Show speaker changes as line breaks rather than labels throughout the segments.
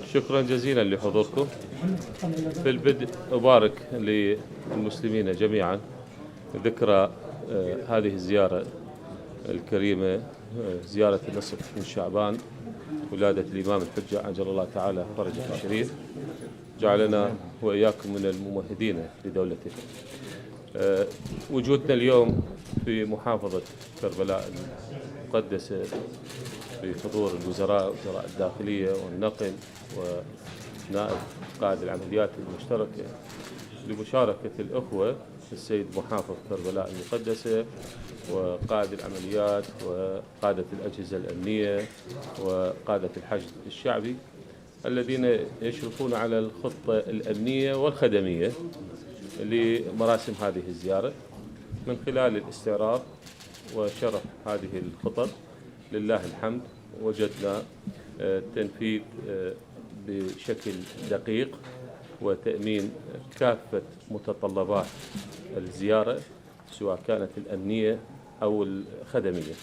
شكرا جزيلا لحضوركم. في البدء أبارك للمسلمين جميعا ذكرى هذه الزيارة الكريمة، زيارة النصف من شعبان، ولادة الإمام الحجة عجل الله تعالى فرجه الشريف، جعلنا وإياكم من الممهدين لدولته. وجودنا اليوم في محافظة كربلاء المقدسة بحضور الوزراء، وزراء الداخلية والنقل ونائب قائد العمليات المشتركة، لمشاركة الأخوة السيد محافظ كربلاء المقدسة وقائد العمليات وقادة الأجهزة الأمنية وقادة الحشد الشعبي الذين يشرفون على الخطة الأمنية والخدمية لمراسم هذه الزيارة. من خلال الاستعراض وشرح هذه الخطط لله الحمد وجدنا تنفيذ بشكل دقيق وتأمين كافة متطلبات الزيارة سواء كانت الأمنية أو الخدمية.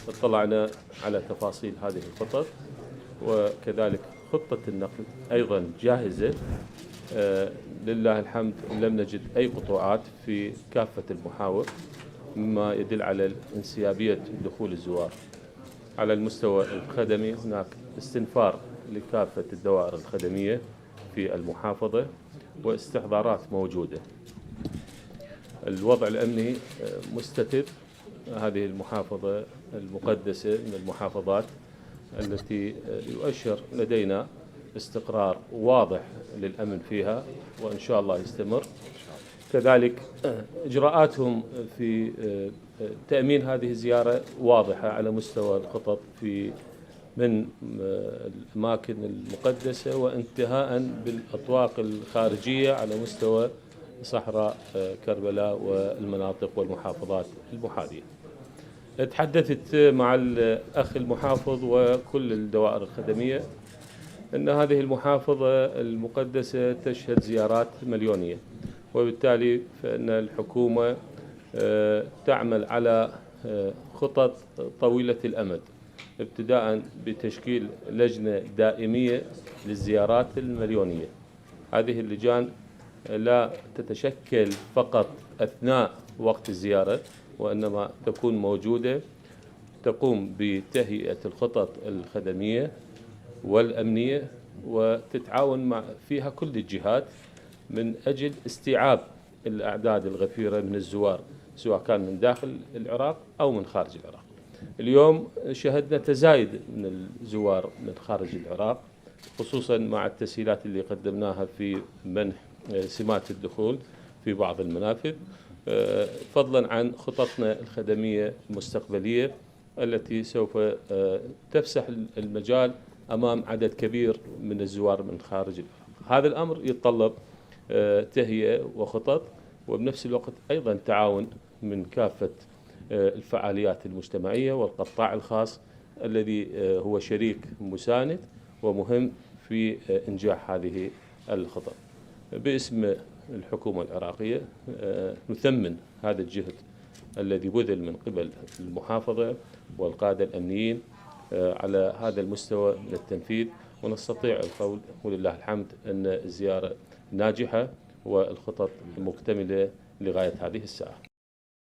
اطلعنا على تفاصيل هذه الخطط، وكذلك خطة النقل أيضا جاهزة لله الحمد. لم نجد أي قطوعات في كافة المحاور، مما يدل على انسيابية دخول الزوار. على المستوى الخدمي هناك استنفار لكافة الدوائر الخدمية في المحافظة واستحضارات موجودة. الوضع الأمني مستتب. هذه المحافظة المقدسة من المحافظات التي يؤشر لدينا استقرار واضح للأمن فيها، وإن شاء الله يستمر. كذلك إجراءاتهم في تأمين هذه الزيارة واضحة على مستوى الخطط من الأماكن المقدسة وانتهاء بالأطواق الخارجية على مستوى صحراء كربلاء والمناطق والمحافظات المحاذية. تحدثت مع الأخ المحافظ وكل الدوائر الخدمية أن هذه المحافظة المقدسة تشهد زيارات مليونية، وبالتالي فإن الحكومة تعمل على خطط طويلة الأمد، ابتداء بتشكيل لجنة دائمية للزيارات المليونية. هذه اللجان لا تتشكل فقط أثناء وقت الزيارة، وإنما تكون موجودة تقوم بتهيئة الخطط الخدمية والأمنية، وتتعاون فيها كل الجهات من أجل استيعاب الأعداد الغفيرة من الزوار سواء كان من داخل العراق أو من خارج العراق. اليوم شهدنا تزايد من الزوار من خارج العراق، خصوصا مع التسهيلات اللي قدمناها في منح سمات الدخول في بعض المنافذ، فضلا عن خططنا الخدمية المستقبلية التي سوف تفسح المجال أمام عدد كبير من الزوار من خارج العراق. هذا الأمر يتطلب تهيئة وخطط، وبنفس الوقت أيضا تعاون من كافة الفعاليات المجتمعية والقطاع الخاص الذي هو شريك مساند ومهم في إنجاح هذه الخطط. باسم الحكومة العراقية نثمن هذا الجهد الذي بذل من قبل المحافظة والقادة الأمنيين على هذا المستوى من التنفيذ، ونستطيع القول ولله الحمد أن الزيارة ناجحة والخطط مكتملة لغاية هذه الساعة.